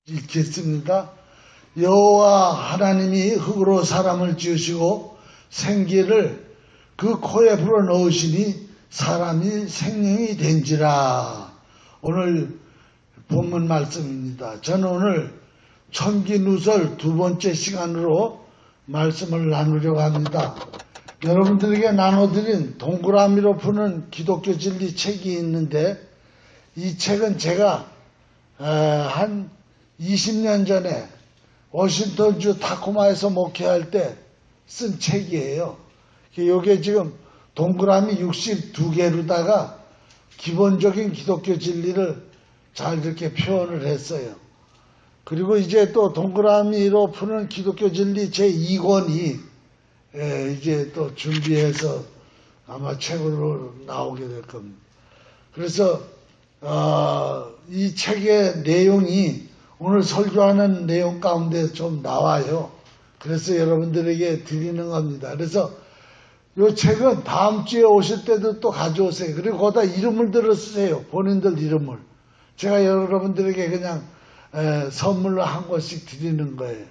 읽겠습니다. 여호와 하나님이 흙으로 사람을 지으시고 생기를 그 코에 불어넣으시니 사람이 생명이 된지라. 오늘 본문 말씀입니다. 저는 오늘 천기누설 두 번째 시간으로 말씀을 나누려고 합니다. 여러분들에게 나눠드린 동그라미로 푸는 기독교 진리 책이 있는데, 이 책은 제가 한 20년 전에 워싱턴주 타코마에서 목회할 때 쓴 책이에요. 이게 지금 동그라미 62개로다가 기본적인 기독교 진리를 잘 이렇게 표현을 했어요. 그리고 이제 또 동그라미로 푸는 기독교 진리 제2권이 이제 또 준비해서 아마 책으로 나오게 될 겁니다. 그래서 이 책의 내용이 오늘 설교하는 내용 가운데 좀 나와요. 그래서 여러분들에게 드리는 겁니다. 그래서 이 책은 다음 주에 오실 때도 또 가져오세요. 그리고 거기다 이름을 들어 쓰세요. 본인들 이름을. 제가 여러분들에게 그냥 선물로 한 권씩 드리는 거예요.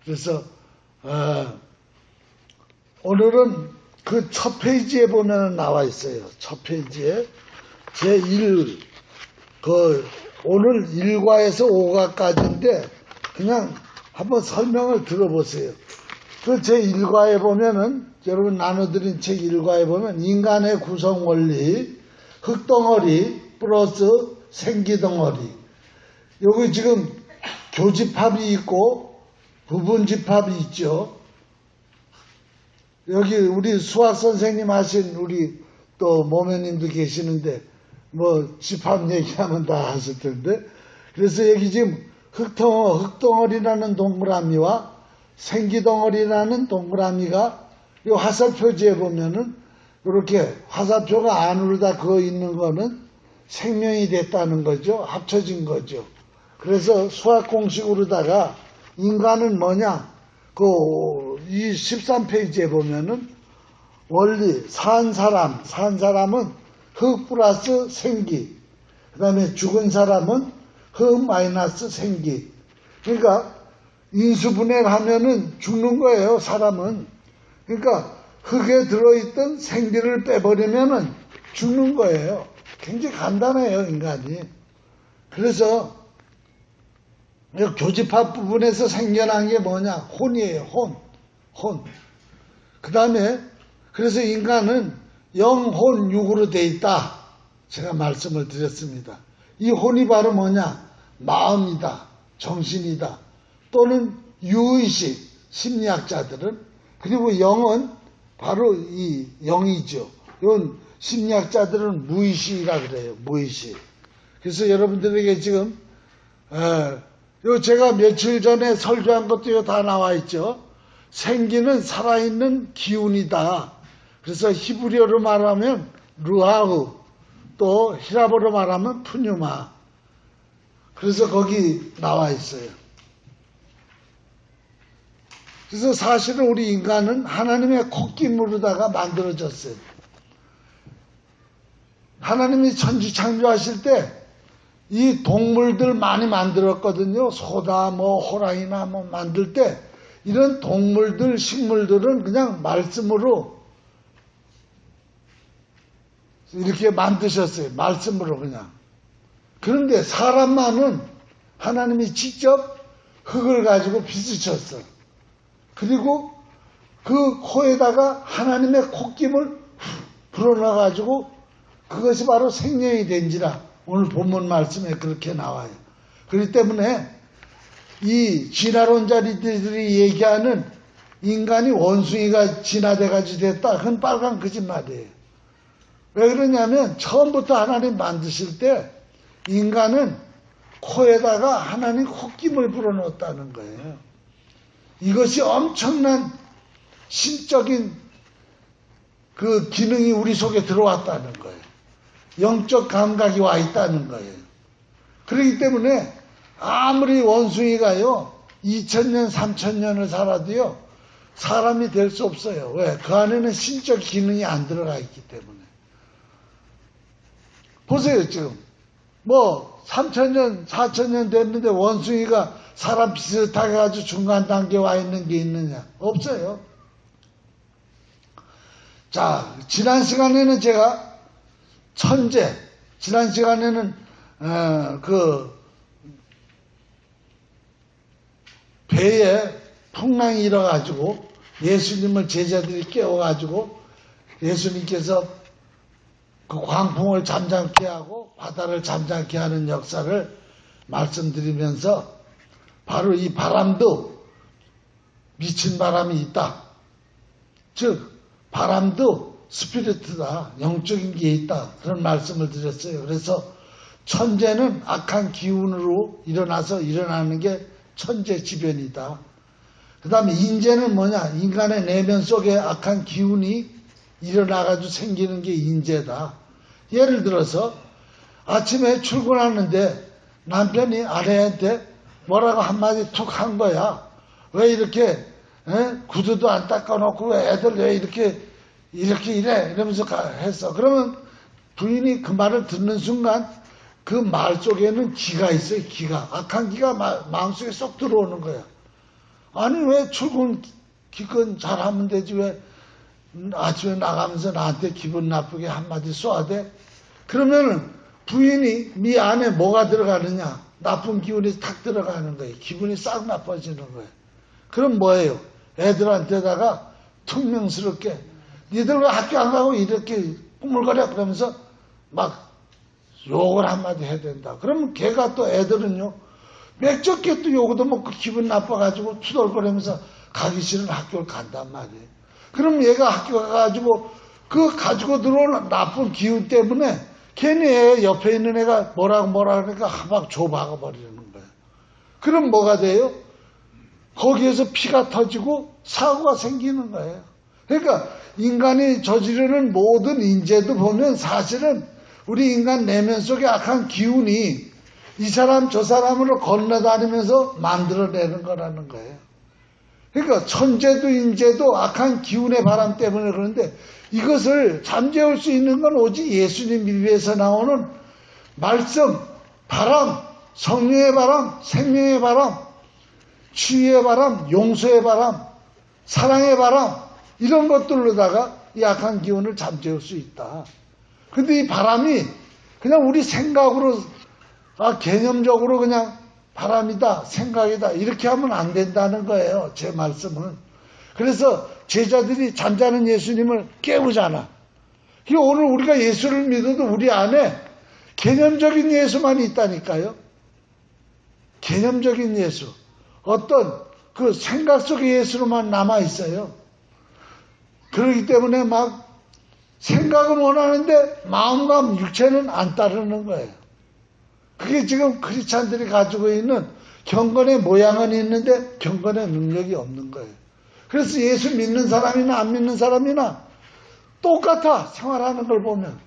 그래서 오늘은 그 첫 페이지에 보면 나와 있어요. 첫 페이지에 제1 오늘 1과에서 5과까지인데 그냥 한번 설명을 들어보세요. 그 제1과에 보면은 여러분 나눠드린 책 1과에 보면 인간의 구성 원리, 흙덩어리 플러스 생기덩어리. 여기 지금 교집합이 있고 부분집합이 있죠. 여기 우리 수학 선생님 하신 우리 또 모매님도 계시는데 뭐 집합 얘기하면 다 하실 텐데, 그래서 여기 지금 흙덩어리라는 동그라미와 생기덩어리라는 동그라미가 이 화살표지에 보면은 이렇게 화살표가 안으로 다 그어 있는 거는 생명이 됐다는 거죠. 합쳐진 거죠. 그래서 수학 공식으로다가 인간은 뭐냐? 이 13페이지에 보면은 원리, 산 사람은 흙 플러스 생기, 그 다음에 죽은 사람은 흙 마이너스 생기. 그러니까 인수분해하면은 죽는 거예요, 사람은. 그러니까 흙에 들어있던 생기를 빼버리면은 죽는 거예요. 굉장히 간단해요, 인간이. 그래서 교집합 부분에서 생겨난 게 뭐냐? 혼이에요, 혼. 그 다음에 그래서 인간은 영혼 육으로 돼 있다. 제가 말씀을 드렸습니다. 이 혼이 바로 뭐냐? 마음이다, 정신이다, 또는 유의식, 심리학자들은. 그리고 영은 바로 이 영이죠. 이건 심리학자들은 무의식이라 그래요, 무의식. 그래서 여러분들에게 지금 제가 며칠 전에 설교한 것도 다 나와 있죠. 생기는 살아있는 기운이다. 그래서 히브리어로 말하면 루하우, 또 히라보로 말하면 푸뉴마. 그래서 거기 나와 있어요. 그래서 사실은 우리 인간은 하나님의 콧김으로다가 만들어졌어요. 하나님이 천지 창조하실 때 이 동물들 많이 만들었거든요. 소다, 호랑이나 만들 때 이런 동물들, 식물들은 그냥 말씀으로 이렇게 만드셨어요. 말씀으로 그냥. 그런데 사람만은 하나님이 직접 흙을 가지고 빚으셨어. 그리고 그 코에다가 하나님의 콧김을 불어넣어가지고 그것이 바로 생명이 된지라. 오늘 본문 말씀에 그렇게 나와요. 그렇기 때문에 이 진화론자들이 얘기하는 인간이 원숭이가 진화돼가지고 됐다. 그건 빨간 거짓말이에요. 왜 그러냐면 처음부터 하나님 만드실 때 인간은 코에다가 하나님 콧김을 불어넣었다는 거예요. 이것이 엄청난 신적인 그 기능이 우리 속에 들어왔다는 거예요. 영적 감각이 와 있다는 거예요. 그렇기 때문에 아무리 원숭이가요 2000년 3000년을 살아도요 사람이 될 수 없어요. 왜? 그 안에는 신적 기능이 안 들어가 있기 때문에. 보세요. 지금 3,000년, 4,000년 됐는데 원숭이가 사람 비슷하게 아주 중간 단계에 와 있는 게 있느냐? 없어요. 자, 지난 시간에는 제가 천재, 지난 시간에는 배에 풍랑이 일어가지고 예수님을 제자들이 깨워가지고 예수님께서 그 광풍을 잠잠케 하고 바다를 잠잠케 하는 역사를 말씀드리면서 바로 이 바람도 미친 바람이 있다. 즉 바람도 스피리트다. 영적인 게 있다. 그런 말씀을 드렸어요. 그래서 천재는 악한 기운으로 일어나는 게 천재지변이다. 그 다음에 인재는 뭐냐? 인간의 내면 속에 악한 기운이 일어나가지고 생기는 게 인재다. 예를 들어서 아침에 출근하는데 남편이 아내한테 뭐라고 한마디 툭 한 거야. 왜 이렇게 구두도 안 닦아놓고 왜 애들 왜 이렇게 이래 이러면서 했어. 그러면 부인이 그 말을 듣는 순간 그 말 속에는 기가 있어요. 기가. 악한 기가 마음속에 쏙 들어오는 거야. 아니 왜 출근 기껏 잘하면 되지 왜 아침에 나가면서 나한테 기분 나쁘게 한마디 쏘아야 돼? 그러면은 부인이 네 안에 뭐가 들어가느냐? 나쁜 기운이 탁 들어가는 거예요. 기분이 싹 나빠지는 거예요. 그럼 뭐예요? 애들한테다가 퉁명스럽게 니들 왜 학교 안 가고 이렇게 꾸물거려? 그러면서 막 욕을 한마디 해야 된다. 그러면 걔가 또 애들은요 맥적게 또 욕도 먹고 기분 나빠가지고 투덜거리면서 가기 싫은 학교를 간단 말이에요. 그럼 얘가 학교 가가지고 그 가지고 들어오는 나쁜 기운 때문에 괜히 애 옆에 있는 애가 뭐라 그러니까 막 줘박아 버리는 거예요. 그럼 뭐가 돼요? 거기에서 피가 터지고 사고가 생기는 거예요. 그러니까 인간이 저지르는 모든 인재도 보면 사실은 우리 인간 내면 속에 악한 기운이 이 사람 저 사람으로 건너다니면서 만들어내는 거라는 거예요. 그러니까 천재도 인재도 악한 기운의 바람 때문에 그런데 이것을 잠재울 수 있는 건 오직 예수님 입에서 나오는 말씀, 바람, 성령의 바람, 생명의 바람, 치유의 바람, 용서의 바람, 사랑의 바람 이런 것들로다가 이 악한 기운을 잠재울 수 있다. 근데 이 바람이 그냥 우리 생각으로 개념적으로 그냥 바람이다, 생각이다 이렇게 하면 안 된다는 거예요. 제 말씀은. 그래서 제자들이 잠자는 예수님을 깨우잖아. 오늘 우리가 예수를 믿어도 우리 안에 개념적인 예수만 있다니까요. 개념적인 예수. 어떤 그 생각 속의 예수로만 남아있어요. 그렇기 때문에 막 생각은 원하는데 마음과 육체는 안 따르는 거예요. 그게 지금 크리스찬들이 가지고 있는 경건의 모양은 있는데 경건의 능력이 없는 거예요. 그래서 예수 믿는 사람이나 안 믿는 사람이나 똑같아 생활하는 걸 보면.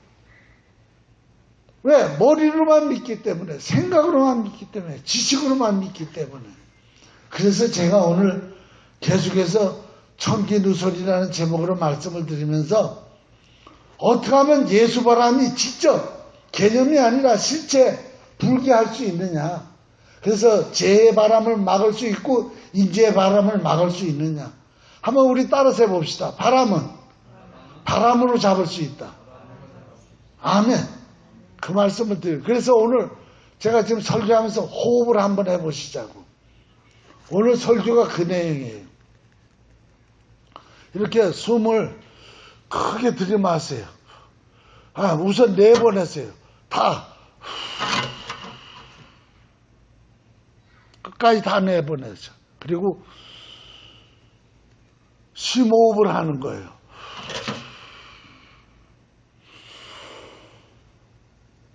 왜? 머리로만 믿기 때문에 생각으로만 믿기 때문에 지식으로만 믿기 때문에. 그래서 제가 오늘 계속해서 청기누설이라는 제목으로 말씀을 드리면서 어떻게 하면 예수 바람이 직접 개념이 아니라 실체 불게 할 수 있느냐. 그래서 재의 바람을 막을 수 있고 인재의 바람을 막을 수 있느냐. 한번 우리 따라서 해봅시다. 바람은 바람으로 잡을 수 있다. 아멘. 그 말씀을 드려요. 그래서 오늘 제가 지금 설교하면서 호흡을 한번 해보시자고. 오늘 설교가 그 내용이에요. 이렇게 숨을 크게 들이마세요. 우선 4번 했어요. 다. 끝까지 다 4번 했어요. 그리고 심호흡을 하는 거예요.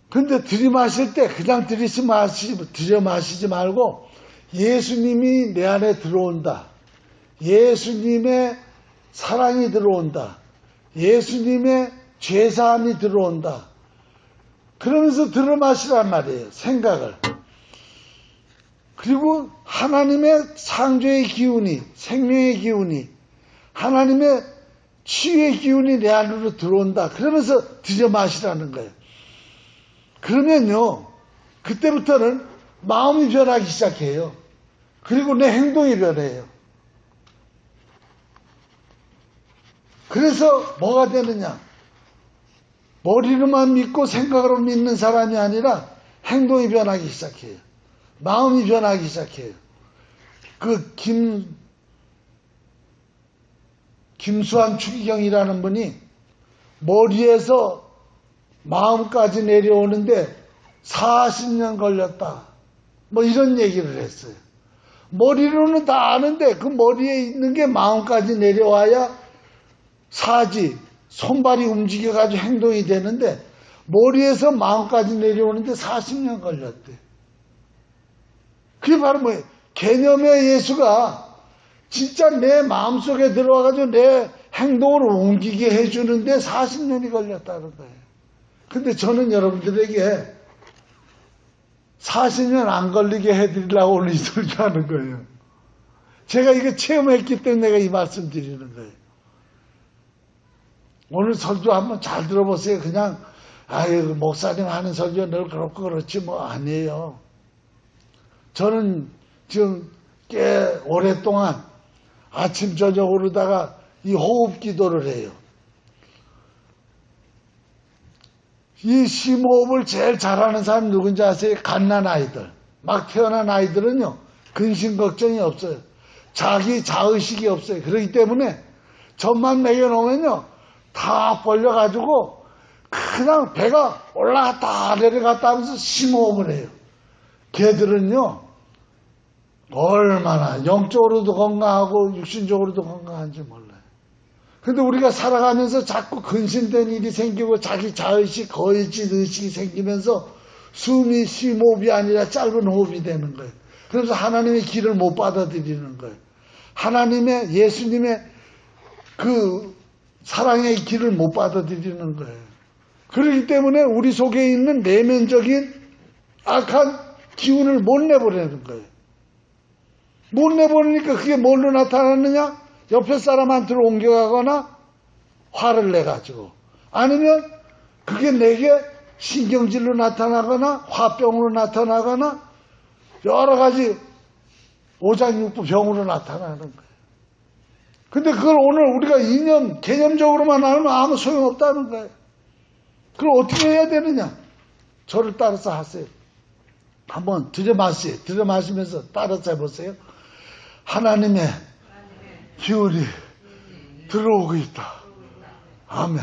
근데 들이마실 때 그냥 들여마시지 말고 예수님이 내 안에 들어온다. 예수님의 사랑이 들어온다. 예수님의 죄사함이 들어온다. 그러면서 들어마시란 말이에요. 생각을. 그리고 하나님의 창조의 기운이, 생명의 기운이, 하나님의 치유의 기운이 내 안으로 들어온다. 그러면서 들여마시라는 거예요. 그러면요, 그때부터는 마음이 변하기 시작해요. 그리고 내 행동이 변해요. 그래서 뭐가 되느냐? 머리로만 믿고 생각으로 믿는 사람이 아니라 행동이 변하기 시작해요. 마음이 변하기 시작해요. 그 김수환 추기경이라는 분이 머리에서 마음까지 내려오는데 40년 걸렸다. 뭐 이런 얘기를 했어요. 머리로는 다 아는데 그 머리에 있는 게 마음까지 내려와야 사지, 손발이 움직여가지고 행동이 되는데 머리에서 마음까지 내려오는데 40년 걸렸대. 그게 바로 뭐예요? 개념의 예수가 진짜 내 마음속에 들어와가지고 내 행동을 옮기게 해주는데 40년이 걸렸다는 거예요. 근데 저는 여러분들에게 40년 안 걸리게 해드리려고 오늘 이 설교하는 거예요. 제가 이거 체험했기 때문에 내가 이 말씀 드리는 거예요. 오늘 설교 한번 잘 들어보세요. 그냥 아유 목사님 하는 설교 늘 그렇고 그렇지 뭐 아니에요. 저는 지금 꽤 오랫동안 아침 저녁으로다가 이 호흡 기도를 해요. 이 심호흡을 제일 잘하는 사람 누군지 아세요? 갓난 아이들. 막 태어난 아이들은요. 근심 걱정이 없어요. 자기 자의식이 없어요. 그렇기 때문에 젖만 먹여놓으면요. 다 벌려가지고 그냥 배가 올라갔다 내려갔다 하면서 심호흡을 해요. 걔들은요. 얼마나 영적으로도 건강하고 육신적으로도 건강한지 몰라요. 근데 우리가 살아가면서 자꾸 근심된 일이 생기고 자기 자의식, 거짓 의식이 생기면서 숨이 심호흡이 아니라 짧은 호흡이 되는 거예요. 그래서 하나님의 길을 못 받아들이는 거예요. 하나님의 예수님의 그 사랑의 길을 못 받아들이는 거예요. 그렇기 때문에 우리 속에 있는 내면적인 악한 기운을 못 내보내는 거예요. 못 내보내니까 그게 뭘로 나타나느냐? 옆에 사람한테로 옮겨가거나 화를 내가지고 아니면 그게 내게 신경질로 나타나거나 화병으로 나타나거나 여러 가지 오장육부 병으로 나타나는 거예요. 근데 그걸 오늘 우리가 개념적으로만 하면 아무 소용없다는 거예요. 그걸 어떻게 해야 되느냐? 저를 따라서 하세요. 한번 들여마시면서 따라서 해보세요. 하나님의 기운이 들어오고 있다. 아멘.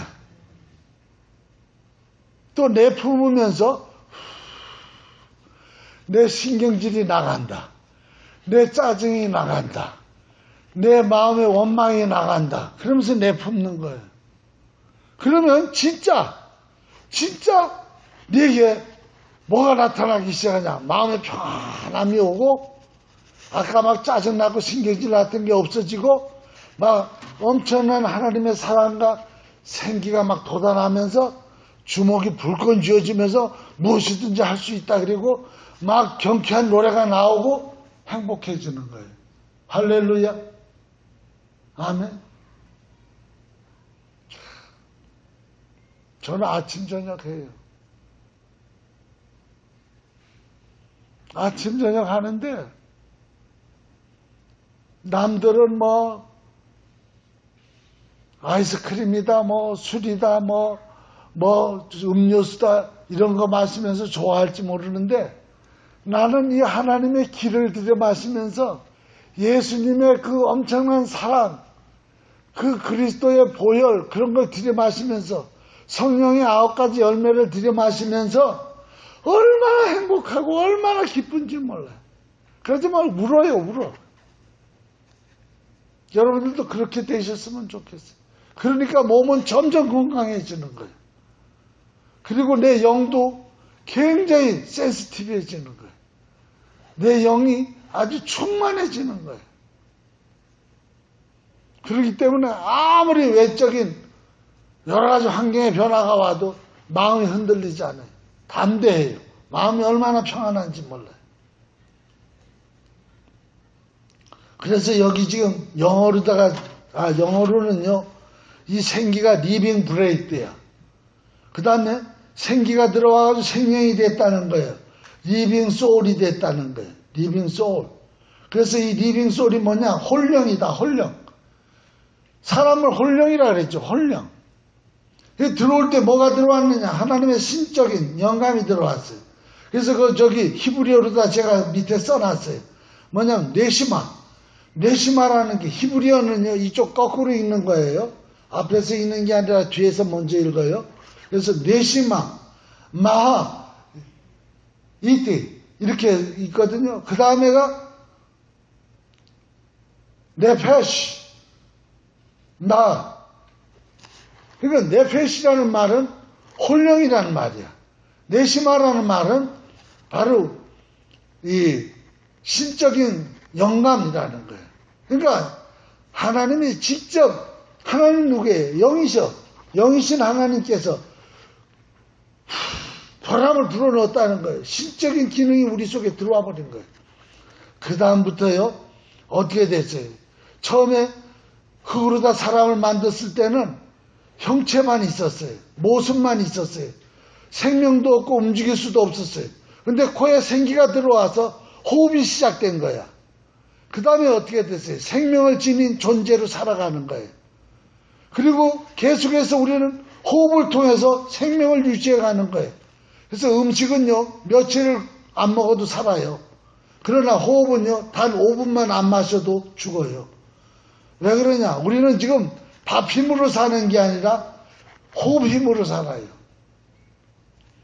또 내뿜으면서 내 신경질이 나간다. 내 짜증이 나간다. 내 마음의 원망이 나간다. 그러면서 내뿜는 거예요. 그러면 진짜 네게 뭐가 나타나기 시작하냐. 마음의 편안함이 오고 아까 막 짜증나고 신경질 났던 게 없어지고 막 엄청난 하나님의 사랑과 생기가 막 돋아나면서 주먹이 불끈 쥐어지면서 무엇이든지 할 수 있다. 그리고 막 경쾌한 노래가 나오고 행복해지는 거예요. 할렐루야. 아멘. 저는 아침 저녁 해요. 아침 저녁 하는데 남들은 뭐 아이스크림이다 뭐 술이다 뭐 음료수다 이런 거 마시면서 좋아할지 모르는데 나는 이 하나님의 길을 들여 마시면서 예수님의 그 엄청난 사랑 그 그리스도의 보혈 그런 걸 들여 마시면서 성령의 9가지 열매를 들여 마시면서 얼마나 행복하고 얼마나 기쁜지 몰라요. 그러지 말고 울어. 여러분들도 그렇게 되셨으면 좋겠어요. 그러니까 몸은 점점 건강해지는 거예요. 그리고 내 영도 굉장히 센시티브해지는 거예요. 내 영이 아주 충만해지는 거예요. 그렇기 때문에 아무리 외적인 여러 가지 환경의 변화가 와도 마음이 흔들리지 않아요. 담대해요. 마음이 얼마나 평안한지 몰라요. 그래서 여기 지금 영어로는요, 이 생기가 리빙 브레이드야. 그 다음에 생기가 들어와가지고 생명이 됐다는 거예요. 리빙 소울이 됐다는 거예요. 리빙 소울. 그래서 이 리빙 소울이 뭐냐? 홀령이다, 홀령. 사람을 홀령이라 그랬죠, 홀령. 들어올 때 뭐가 들어왔느냐? 하나님의 신적인 영감이 들어왔어요. 그래서 저기 히브리어로다 제가 밑에 써놨어요. 뭐냐면 네시마. 네시마라는 게 히브리어는요, 이쪽 거꾸로 읽는 거예요. 앞에서 읽는 게 아니라 뒤에서 먼저 읽어요. 그래서 네시마, 마하, 이티 이렇게 있거든요. 그 다음에가 네페시, 나. 그러니까 네페시라는 말은 홀령이라는 말이야. 네시마라는 말은 바로 이 신적인 영감이라는 거예요. 그러니까 하나님이 직접, 하나님 누구예요? 영이셔. 영이신 하나님께서 바람을 불어넣었다는 거예요. 신적인 기능이 우리 속에 들어와 버린 거예요. 그 다음부터요, 어떻게 됐어요? 처음에 흙으로다 사람을 만들었을 때는 형체만 있었어요. 모습만 있었어요. 생명도 없고 움직일 수도 없었어요. 근데 코에 생기가 들어와서 호흡이 시작된 거야. 그 다음에 어떻게 됐어요? 생명을 지닌 존재로 살아가는 거예요. 그리고 계속해서 우리는 호흡을 통해서 생명을 유지해가는 거예요. 그래서 음식은요, 며칠을 안 먹어도 살아요. 그러나 호흡은요, 단 5분만 안 마셔도 죽어요. 왜 그러냐? 우리는 지금 밥 힘으로 사는 게 아니라 호흡 힘으로 살아요.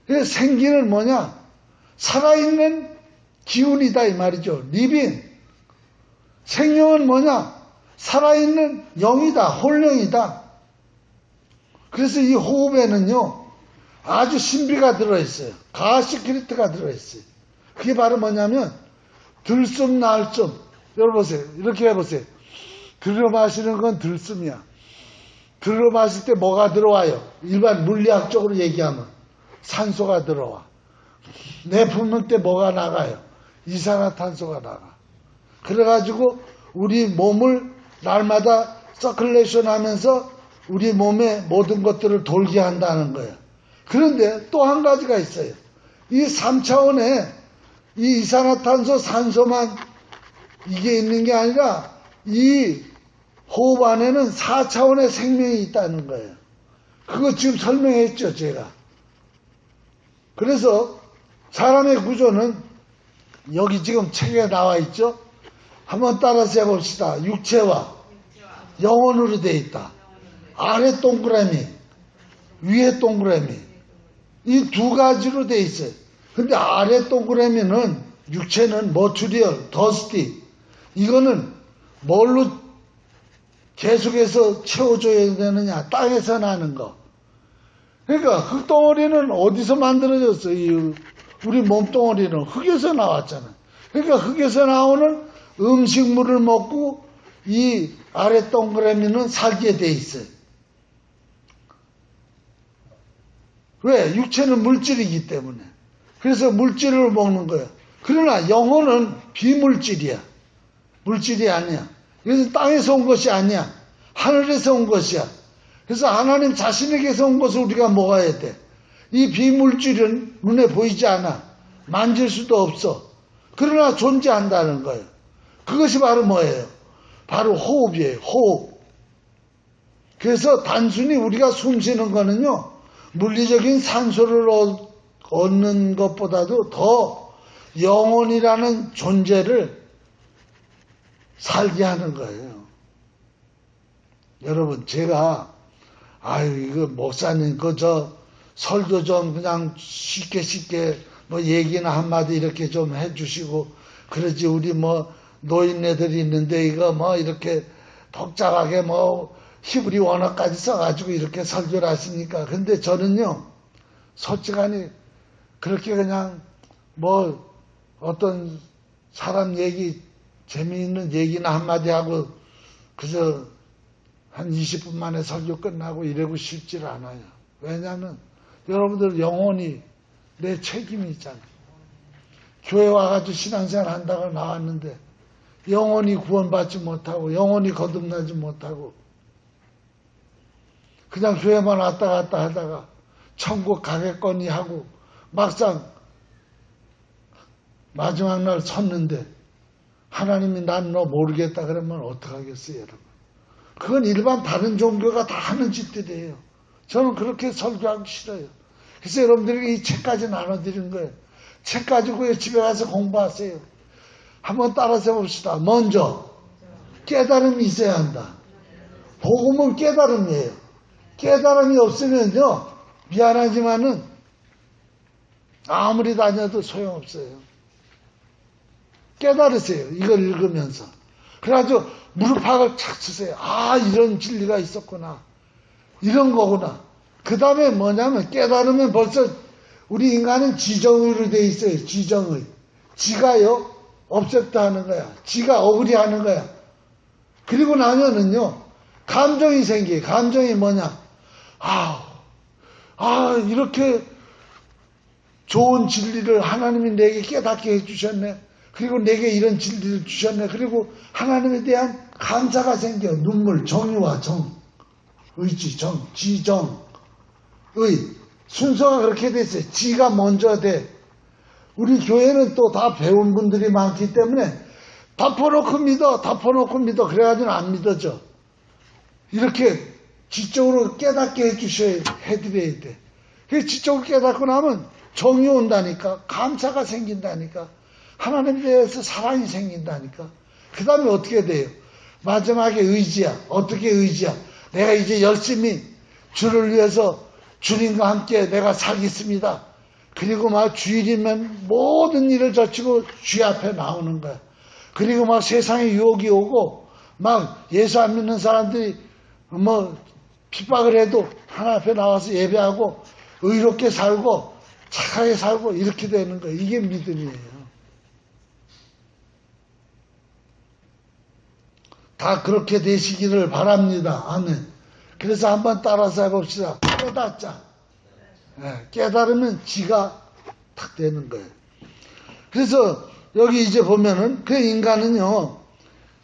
그래서 생기는 뭐냐? 살아있는 기운이다 이 말이죠. 리빙. 생명은 뭐냐? 살아있는 영이다. 홀령이다. 그래서 이 호흡에는요, 아주 신비가 들어있어요. 가시크리트가 들어있어요. 그게 바로 뭐냐면 들숨 날숨. 여러분 보세요. 이렇게 해보세요. 들어 마시는 건 들숨이야. 들어 마실 때 뭐가 들어와요? 일반 물리학적으로 얘기하면 산소가 들어와. 내뿜는 때 뭐가 나가요? 이산화탄소가 나가. 그래가지고 우리 몸을 날마다 서큘레이션 하면서 우리 몸의 모든 것들을 돌게 한다는 거예요. 그런데 또 한 가지가 있어요. 이 3차원에 이 이산화탄소, 산소만 이게 있는 게 아니라 이 호흡 안에는 4차원의 생명이 있다는 거예요. 그거 지금 설명했죠, 제가. 그래서 사람의 구조는 여기 지금 책에 나와 있죠. 한번 따라서 해봅시다. 육체와 영혼으로 되어 있다. 아래 동그라미, 위에 동그라미. 이 두 가지로 되어 있어요. 근데 아래 동그라미는 육체는 머추리얼, 더스티. 이거는 뭘로 계속해서 채워줘야 되느냐? 땅에서 나는 거. 그러니까 흙덩어리는 어디서 만들어졌어요? 우리 몸덩어리는 흙에서 나왔잖아요. 그러니까 흙에서 나오는 음식물을 먹고 이 아래 동그라미는 살게 돼 있어요. 왜? 육체는 물질이기 때문에. 그래서 물질을 먹는 거예요. 그러나 영혼은 비물질이야. 물질이 아니야. 그래서 땅에서 온 것이 아니야. 하늘에서 온 것이야. 그래서 하나님 자신에게서 온 것을 우리가 먹어야 돼. 이 비물질은 눈에 보이지 않아. 만질 수도 없어. 그러나 존재한다는 거예요. 그것이 바로 뭐예요? 바로 호흡이에요. 호흡. 그래서 단순히 우리가 숨 쉬는 거는요, 물리적인 산소를 얻는 것보다도 더 영혼이라는 존재를 살게 하는 거예요. 여러분, 제가 이거 목사님 설교 좀 그냥 쉽게 뭐 얘기나 한마디 이렇게 좀 해주시고 그러지, 우리 노인네들이 있는데 이거 이렇게 복잡하게 히브리 원어까지 써가지고 이렇게 설교를 하시니까. 근데 저는요, 솔직하니 그렇게 그냥 어떤 사람 얘기, 재미있는 얘기나 한마디 하고 그저 한 20분 만에 설교 끝나고 이러고 싶지를 않아요. 왜냐하면 여러분들 영혼이 내 책임이 있잖아요. 교회 와가지고 신앙생활 한다고 나왔는데 영혼이 구원받지 못하고 영혼이 거듭나지 못하고 그냥 교회만 왔다 갔다 하다가 천국 가겠거니 하고 막상 마지막 날 섰는데 하나님이 난 너 모르겠다 그러면 어떡하겠어요, 여러분? 그건 일반 다른 종교가 다 하는 짓들이에요. 저는 그렇게 설교하기 싫어요. 그래서 여러분들에게 이 책까지 나눠드린 거예요. 책 가지고 집에 가서 공부하세요. 한번 따라서 해봅시다. 먼저 깨달음이 있어야 한다. 복음은 깨달음이에요. 깨달음이 없으면요, 미안하지만은 아무리 다녀도 소용없어요. 깨달으세요. 이걸 읽으면서. 그래가지고 무릎팍을 착 치세요. 아, 이런 진리가 있었구나. 이런 거구나. 그 다음에 뭐냐면 깨달으면 벌써 우리 인간은 지정의로 돼 있어요. 지정의. 지가요 없었다 하는 거야. 지가 억울히 하는 거야. 그리고 나면은요 감정이 생겨요. 감정이 뭐냐. 이렇게 좋은 진리를 하나님이 내게 깨닫게 해주셨네. 그리고 내게 이런 진리를 주셨네. 그리고 하나님에 대한 감사가 생겨. 눈물, 정의와 정, 의지, 정, 지정, 의. 순서가 그렇게 됐어요. 지가 먼저 돼. 우리 교회는 또 다 배운 분들이 많기 때문에 덮어놓고 믿어, 덮어놓고 믿어. 그래가지고는 안 믿어져. 이렇게 지적으로 깨닫게 해드려야 돼. 그래서 지적으로 깨닫고 나면 정이 온다니까. 감사가 생긴다니까. 하나님에 대해서 사랑이 생긴다니까. 그 다음에 어떻게 돼요? 마지막에 의지야. 어떻게 의지야? 내가 이제 열심히 주를 위해서 주님과 함께 내가 살겠습니다. 그리고 막 주일이면 모든 일을 젖히고 주 앞에 나오는 거야. 그리고 막 세상에 유혹이 오고 막 예수 안 믿는 사람들이 뭐 핍박을 해도 하나 앞에 나와서 예배하고 의롭게 살고 착하게 살고 이렇게 되는 거예요. 이게 믿음이에요. 다 그렇게 되시기를 바랍니다. 아멘. 그래서 한번 따라서 해봅시다. 깨닫자. 깨달으면 지가 탁 되는 거예요. 그래서 여기 이제 보면은 그 인간은요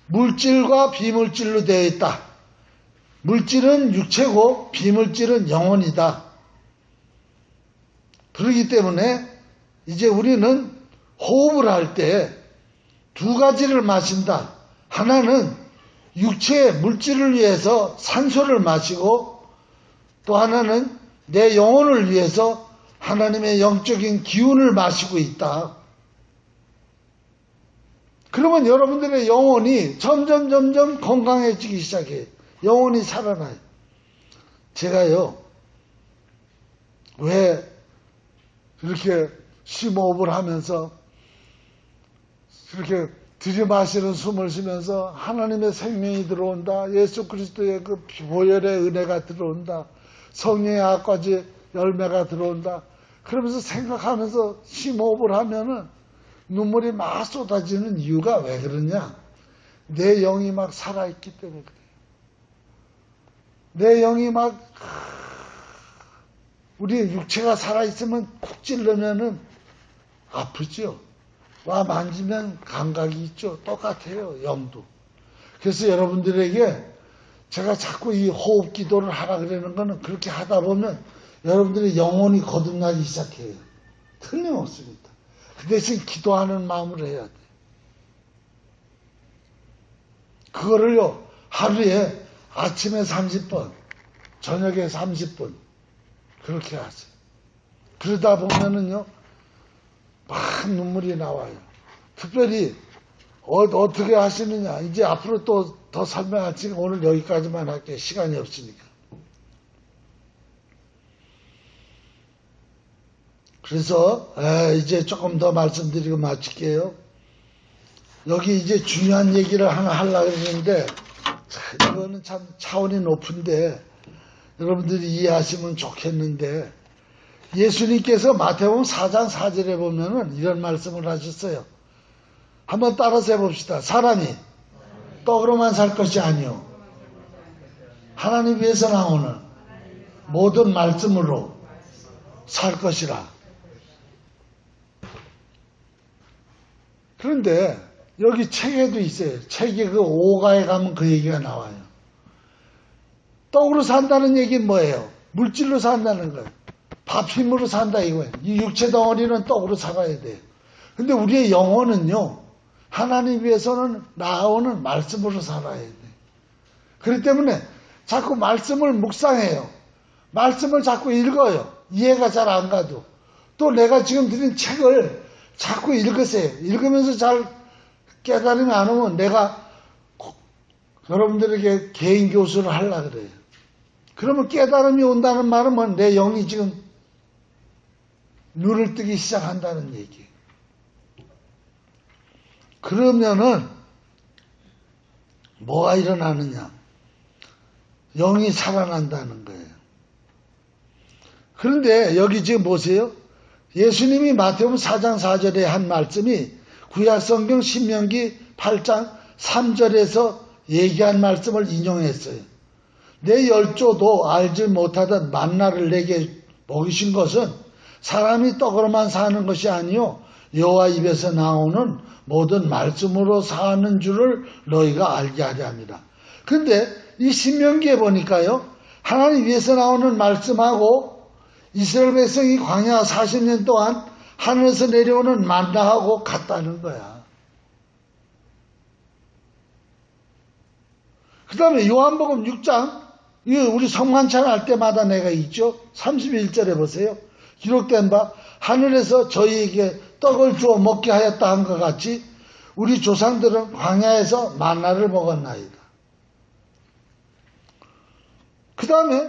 물질과 비물질로 되어 있다. 물질은 육체고 비물질은 영혼이다. 그렇기 때문에 이제 우리는 호흡을 할 때 두 가지를 마신다. 하나는 육체의 물질을 위해서 산소를 마시고 또 하나는 내 영혼을 위해서 하나님의 영적인 기운을 마시고 있다. 그러면 여러분들의 영혼이 점점 건강해지기 시작해요. 영혼이 살아나요. 제가요 왜 이렇게 심호흡을 하면서 이렇게 들이마시는 숨을 쉬면서 하나님의 생명이 들어온다. 예수 그리스도의 그 보혈의 은혜가 들어온다. 성령의 악까지 열매가 들어온다. 그러면서 생각하면서 심호흡을 하면은 눈물이 막 쏟아지는 이유가 왜 그러냐? 내 영이 막 살아있기 때문에 그래요. 내 영이 막 우리 육체가 살아있으면 콕 찔르면은 아프죠. 와 만지면 감각이 있죠. 똑같아요. 영도. 그래서 여러분들에게 제가 자꾸 이 호흡 기도를 하라 그러는 거는 그렇게 하다 보면 여러분들의 영혼이 거듭나기 시작해요. 틀림없습니다. 그 대신 기도하는 마음으로 해야 돼. 그거를요 하루에 아침에 30분 저녁에 30분 그렇게 하세요. 그러다 보면은요 막 눈물이 나와요. 특별히 어떻게 하시느냐. 이제 앞으로 또 더 설명할 테니까 오늘 여기까지만 할게요. 시간이 없으니까. 그래서 이제 조금 더 말씀드리고 마칠게요. 여기 이제 중요한 얘기를 하나 하려고 했는데 이거는 참 차원이 높은데 여러분들이 이해하시면 좋겠는데 예수님께서 마태복음 4장 4절에 보면은 이런 말씀을 하셨어요. 한번 따라서 해봅시다. 사람이 떡으로만 살 것이 아니요 하나님 위해서 나오는 모든 말씀으로 살 것이라. 그런데 여기 책에도 있어요. 책에 그 5가에 가면 그 얘기가 나와요. 떡으로 산다는 얘기는 뭐예요? 물질로 산다는 거예요. 밥 힘으로 산다 이거예요. 이 육체 덩어리는 떡으로 살아야 돼요. 근데 우리의 영혼은요, 하나님 위해서는 나아오는 말씀으로 살아야 돼. 그렇기 때문에 자꾸 말씀을 묵상해요. 말씀을 자꾸 읽어요. 이해가 잘 안 가도. 또 내가 지금 드린 책을 자꾸 읽으세요. 읽으면서 잘 깨달음이 안 오면 내가 여러분들에게 개인 교수를 하려고 그래요. 그러면 깨달음이 온다는 말은 뭐 내 영이 지금 눈을 뜨기 시작한다는 얘기예요. 그러면은 뭐가 일어나느냐? 영이 살아난다는 거예요. 그런데 여기 지금 보세요. 예수님이 마태복음 4장 4절에 한 말씀이 구약성경 신명기 8장 3절에서 얘기한 말씀을 인용했어요. 내 열조도 알지 못하던 만나를 내게 먹이신 것은 사람이 떡으로만 사는 것이 아니요 여호와 입에서 나오는 모든 말씀으로 사는 줄을 너희가 알게 하려 합니다. 그런데 이 신명기에 보니까요, 하나님 위에서 나오는 말씀하고 이스라엘 백성이 광야 40년 동안 하늘에서 내려오는 만나하고 같다는 거야. 그 다음에 요한복음 6장, 우리 성만찬 할 때마다 내가 있죠. 31절에 보세요. 기록된 바 하늘에서 저희에게 떡을 주어 먹게 하였다 한 것 같이 우리 조상들은 광야에서 만나를 먹었나이다. 그 다음에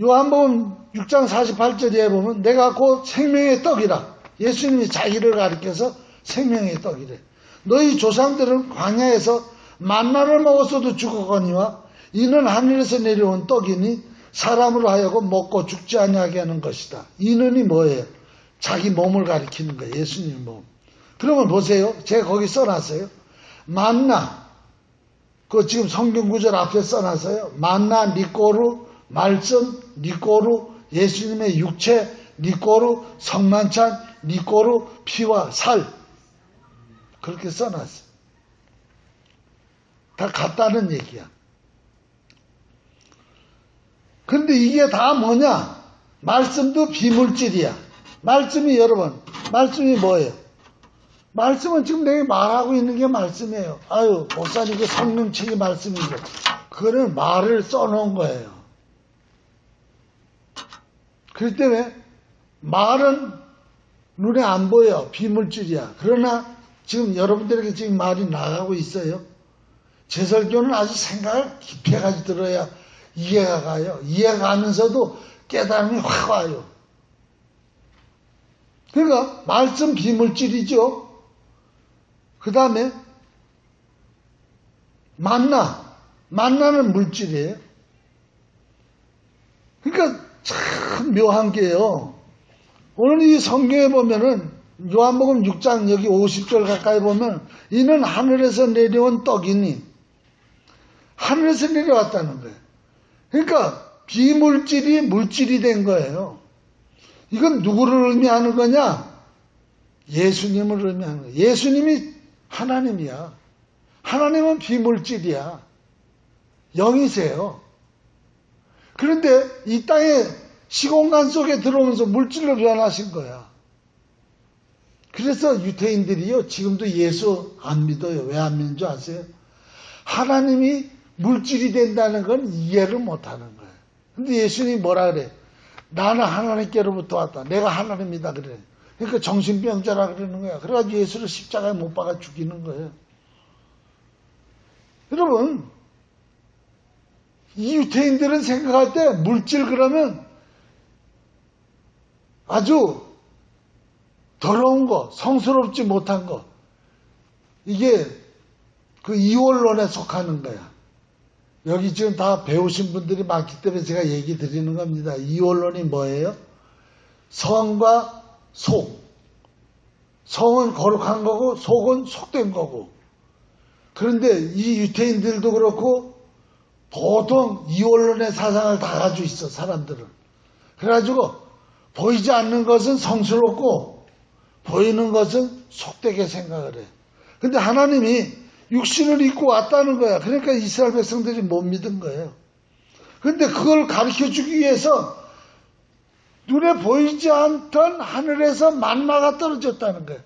요한복음 6장 48절에 보면 내가 곧 생명의 떡이라. 예수님이 자기를 가리켜서 생명의 떡이래. 너희 조상들은 광야에서 만나를 먹었어도 죽었거니와 이는 하늘에서 내려온 떡이니 사람으로 하여금 먹고 죽지 아니하게 하는 것이다. 이는이 뭐예요? 자기 몸을 가리키는 거예요. 예수님 몸. 그러면 보세요. 제가 거기 써놨어요. 만나. 그 지금 성경 구절 앞에 써놨어요. 만나 니꼬루 말씀 니꼬루 예수님의 육체 니꼬루 성만찬 니꼬루 피와 살. 그렇게 써놨어요. 다 같다는 얘기야. 근데 이게 다 뭐냐? 말씀도 비물질이야. 말씀이 여러분, 말씀이 뭐예요? 말씀은 지금 내가 말하고 있는 게 말씀이에요. 아유, 목사님 그 성령책이 말씀이죠. 그거는 말을 써놓은 거예요. 그렇기 때문에 말은 눈에 안 보여. 비물질이야. 그러나 지금 여러분들에게 지금 말이 나가고 있어요. 제 설교는 아주 생각을 깊이까지 들어야 이해가 가요. 이해가 가면서도 깨달음이 확 와요. 그러니까 말씀 비물질이죠. 그 다음에 만나는 물질이에요. 그러니까 참 묘한 게요. 오늘 이 성경에 보면은 요한복음 6장 여기 50절 가까이 보면 이는 하늘에서 내려온 떡이니 하늘에서 내려왔다는 거예요. 그러니까 비물질이 물질이 된 거예요. 이건 누구를 의미하는 거냐? 예수님을 의미하는 거예요. 예수님이 하나님이야. 하나님은 비물질이야. 영이세요. 그런데 이 땅에 시공간 속에 들어오면서 물질로 변하신 거야. 그래서 유태인들이요, 지금도 예수 안 믿어요. 왜 안 믿는 줄 아세요? 하나님이 물질이 된다는 건 이해를 못 하는 거예요. 근데 예수님이 뭐라 그래? 나는 하나님께로부터 왔다. 내가 하나님이다 그래. 그러니까 정신병자라 그러는 거야. 그래가지고 예수를 십자가에 못 박아 죽이는 거예요. 여러분, 이 유태인들은 생각할 때 물질 그러면 아주 더러운 거, 성스럽지 못한 거, 이게 그 이원론에 속하는 거야. 여기 지금 다 배우신 분들이 많기 때문에 제가 얘기 드리는 겁니다. 이원론이 뭐예요? 성과 속. 성은 거룩한 거고 속은 속된 거고. 그런데 이 유태인들도 그렇고 보통 이원론의 사상을 다 가지고 있어, 사람들은. 그래가지고 보이지 않는 것은 성스럽고 보이는 것은 속되게 생각을 해. 근데 하나님이 육신을 입고 왔다는 거야. 그러니까 이스라엘 백성들이 못 믿은 거예요. 그런데 그걸 가르쳐주기 위해서 눈에 보이지 않던 하늘에서 만나가 떨어졌다는 거예요.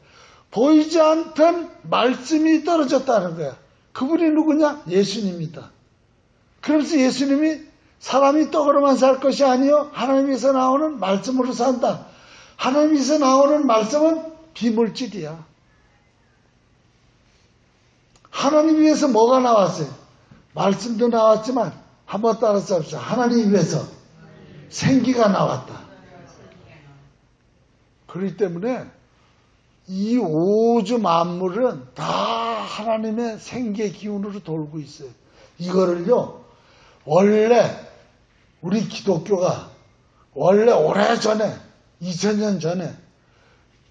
보이지 않던 말씀이 떨어졌다는 거야. 그분이 누구냐? 예수님이다. 그러면서 예수님이 사람이 떡으로만 살 것이 아니요 하나님에서 나오는 말씀으로 산다. 하나님에서 나오는 말씀은 비물질이야. 하나님 위해서 뭐가 나왔어요? 말씀도 나왔지만 한번 따라서 합시다. 하나님 위해서 생기가 나왔다. 그렇기 때문에 이 우주 만물은 다 하나님의 생기의 기운으로 돌고 있어요. 이거를요, 원래 우리 기독교가 원래 오래전에 2000년 전에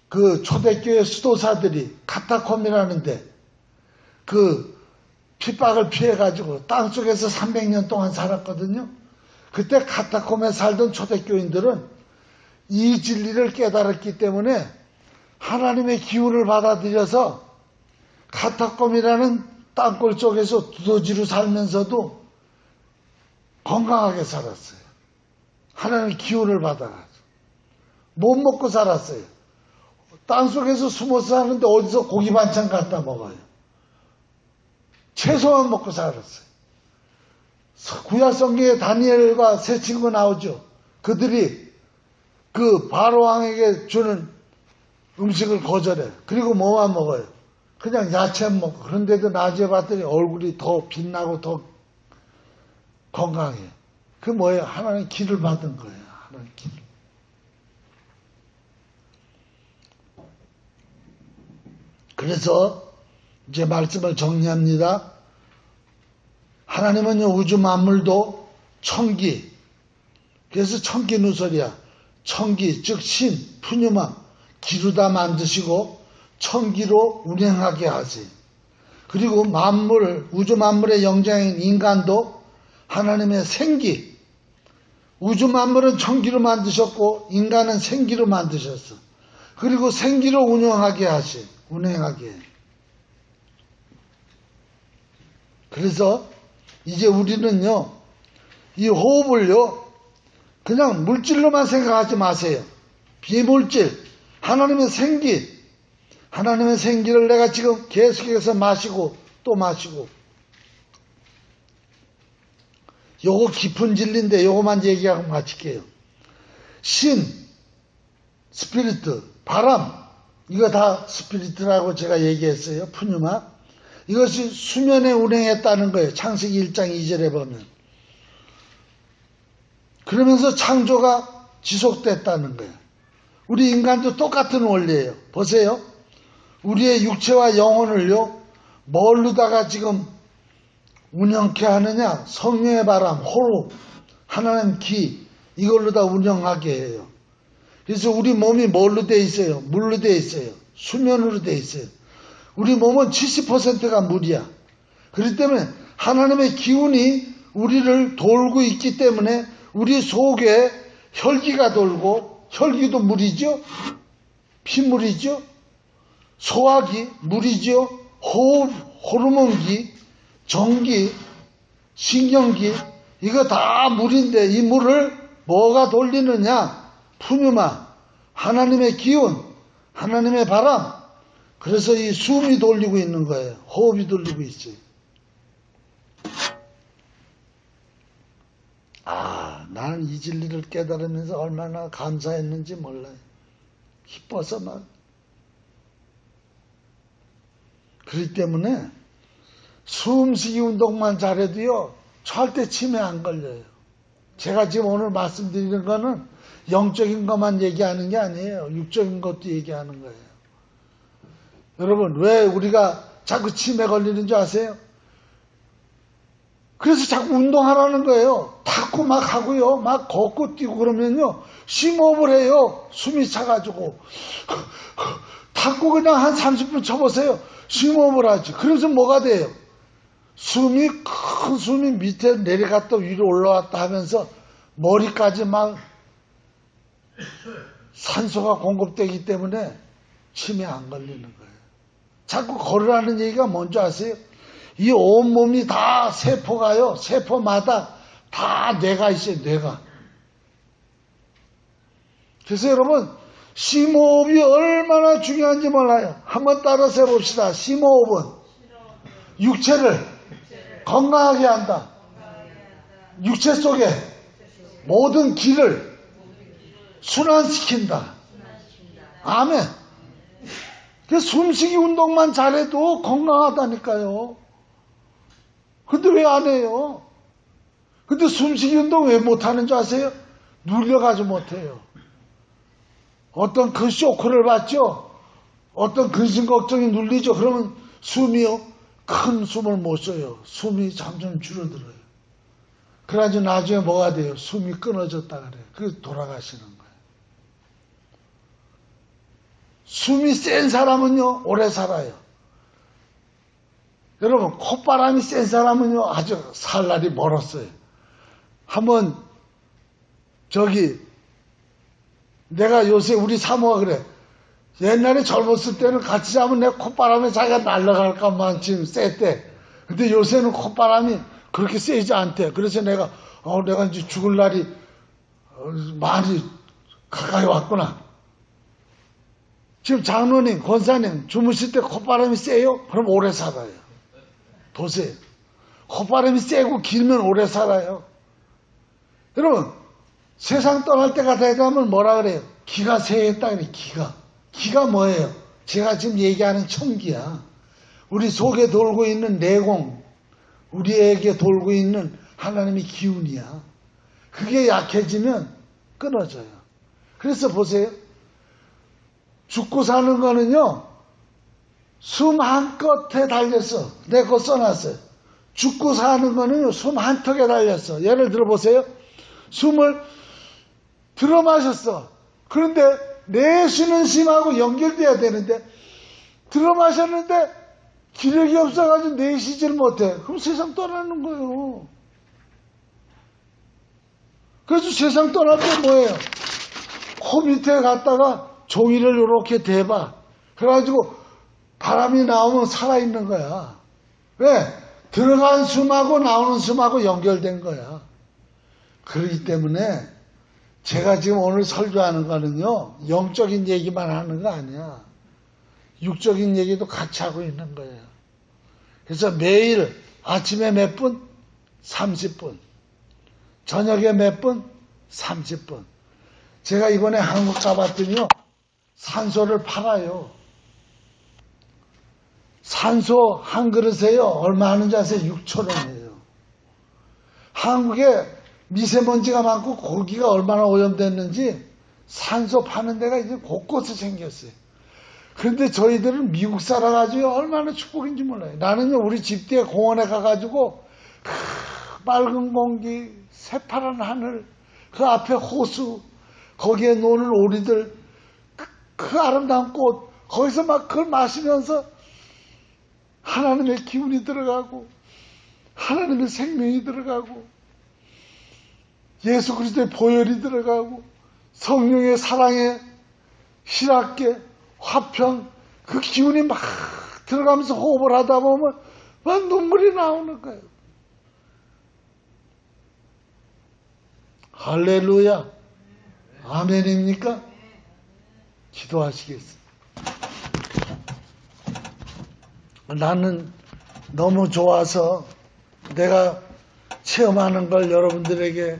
그 초대교회 수도사들이 카타콤이라는데 그 핍박을 피해가지고 땅속에서 300년 동안 살았거든요. 그때 카타콤에 살던 초대교인들은 이 진리를 깨달았기 때문에 하나님의 기운을 받아들여서 카타콤이라는 땅굴 속에서 두더지로 살면서도 건강하게 살았어요. 하나님의 기운을 받아가지고. 못 먹고 살았어요. 땅속에서 숨어서 사는데 어디서 고기 반찬 갖다 먹어요. 채소만 먹고 살았어요. 구약 성경에 다니엘과 세 친구 나오죠. 그들이 그 바로 왕에게 주는 음식을 거절해. 그리고 뭐만 먹어요? 그냥 야채 먹고. 그런데도 나중에 봤더니 얼굴이 더 빛나고 더 건강해. 그 뭐예요? 하나님 기를 받은 거예요. 하나님 기. 그래서 이제 말씀을 정리합니다. 하나님은 우주 만물도 청기, 그래서 청기 누설이야. 청기 즉 신, 푸뉴마, 기루다 만드시고 청기로 운행하게 하세요. 그리고 만물, 우주 만물의 영장인 인간도 하나님의 생기, 우주 만물은 청기로 만드셨고 인간은 생기로 만드셨어. 그리고 생기로 운영하게 하세요. 운행하게. 그래서 이제 우리는요, 이 호흡을요, 그냥 물질로만 생각하지 마세요. 비물질, 하나님의 생기, 하나님의 생기를 내가 지금 계속해서 마시고 또 마시고. 요거 깊은 진리인데 요거만 얘기하고 마칠게요. 신, 스피리트, 바람, 이거 다 스피리트라고 제가 얘기했어요. 푸뉴마. 이것이 수면에 운행했다는 거예요. 창세기 1장 2절에 보면. 그러면서 창조가 지속됐다는 거예요. 우리 인간도 똑같은 원리예요. 보세요. 우리의 육체와 영혼을요, 뭘로다가 지금 운영케 하느냐? 성령의 바람, 호흡, 하나님 기, 이걸로 다 운영하게 해요. 그래서 우리 몸이 뭘로 돼 있어요? 물로 돼 있어요. 수면으로 돼 있어요. 우리 몸은 70%가 물이야. 그렇기 때문에 하나님의 기운이 우리를 돌고 있기 때문에 우리 속에 혈기가 돌고, 혈기도 물이죠? 피물이죠? 소화기, 물이죠? 호흡, 호르몬기, 전기, 신경기, 이거 다 물인데 이 물을 뭐가 돌리느냐? 푸뉴마, 하나님의 기운, 하나님의 바람. 그래서 이 숨이 돌리고 있는 거예요. 호흡이 돌리고 있어요. 나는 이 진리를 깨달으면서 얼마나 감사했는지 몰라요. 기뻐서 막. 그렇기 때문에 숨쉬기 운동만 잘해도요, 절대 치매 안 걸려요. 제가 지금 오늘 말씀드리는 거는 영적인 것만 얘기하는 게 아니에요. 육적인 것도 얘기하는 거예요. 여러분, 왜 우리가 자꾸 치매 걸리는 줄 아세요? 그래서 자꾸 운동하라는 거예요. 탁구 막 하고요. 막 걷고 뛰고 그러면요, 심호흡을 해요. 숨이 차가지고. 탁구 그냥 한 30분 쳐보세요. 심호흡을 하지. 그래서 뭐가 돼요? 큰 숨이 밑에 내려갔다 위로 올라왔다 하면서 머리까지 막 산소가 공급되기 때문에 치매 안 걸리는 거예요. 자꾸 걸으라는 얘기가 뭔지 아세요? 이 온몸이 다 세포가요. 세포마다 다 뇌가 있어요. 뇌가. 그래서 여러분, 심호흡이 얼마나 중요한지 몰라요. 한번 따라서 해봅시다. 심호흡은 육체를 건강하게 한다. 육체 속에 모든 기를 순환시킨다. 아멘. 숨쉬기 운동만 잘해도 건강하다니까요. 근데 왜 안 해요? 근데 숨쉬기 운동 왜 못하는 줄 아세요? 눌려가지고 못해요. 어떤 그 쇼크를 받죠? 어떤 근심 걱정이 눌리죠? 그러면 숨이요? 큰 숨을 못 쉬어요. 숨이 점점 줄어들어요. 그래가지고 나중에 뭐가 돼요? 숨이 끊어졌다 그래요. 그래서 돌아가시는 거예요. 숨이 센 사람은요, 오래 살아요. 여러분, 콧바람이 센 사람은요, 아주 살 날이 멀었어요. 한번, 내가 요새 우리 사모가 그래. 옛날에 젊었을 때는 같이 자면 내 콧바람에 자기가 날아갈까만 지금 셌대. 근데 요새는 콧바람이 그렇게 세지 않대. 그래서 내가 이제 죽을 날이 많이 가까이 왔구나. 지금 장로님, 권사님 주무실 때 콧바람이 세요? 그럼 오래 살아요. 보세요. 콧바람이 세고 길면 오래 살아요. 여러분, 세상 떠날 때가 되면 뭐라 그래요? 기가 세했다 그래요. 기가 뭐예요? 제가 지금 얘기하는 천기야. 우리 속에 돌고 있는 내공, 우리에게 돌고 있는 하나님의 기운이야. 그게 약해지면 끊어져요. 그래서 보세요. 죽고 사는 거는요, 숨 한 끝에 달렸어. 내가 그거 써놨어요. 죽고 사는 거는요, 숨 한 턱에 달렸어. 예를 들어 보세요. 숨을 들어 마셨어. 그런데 내쉬는 심하고 연결돼야 되는데, 들어 마셨는데 기력이 없어가지고 내쉬질 못해. 그럼 세상 떠나는 거예요. 그래서 세상 떠날 때 뭐예요? 코 밑에 갔다가 종이를 이렇게 대봐. 그래가지고 바람이 나오면 살아있는 거야. 왜? 들어간 숨하고 나오는 숨하고 연결된 거야. 그렇기 때문에 제가 지금 오늘 설교하는 거는요, 영적인 얘기만 하는 거 아니야. 육적인 얘기도 같이 하고 있는 거예요. 그래서 매일 아침에 몇 분? 30분. 저녁에 몇 분? 30분. 제가 이번에 한국 가봤더니요, 산소를 팔아요. 산소 한 그릇에요, 얼마 하는지 아세요? 6,000원이에요. 한국에 미세먼지가 많고 고기가 얼마나 오염됐는지 산소 파는 데가 이제 곳곳에 생겼어요. 그런데 저희들은 미국 살아가지고 얼마나 축복인지 몰라요. 나는요, 우리 집 뒤에 공원에 가가지고 맑은 공기, 새파란 하늘, 그 앞에 호수, 거기에 노는 오리들, 그 아름다운 꽃, 거기서 막 그걸 마시면서 하나님의 기운이 들어가고 하나님의 생명이 들어가고 예수 그리스도의 보혈이 들어가고 성령의 사랑의 희락계 화평 그 기운이 막 들어가면서 호흡을 하다 보면 막 눈물이 나오는 거예요. 할렐루야. 아멘입니까? 기도하시겠습니다. 나는 너무 좋아서 내가 체험하는 걸 여러분들에게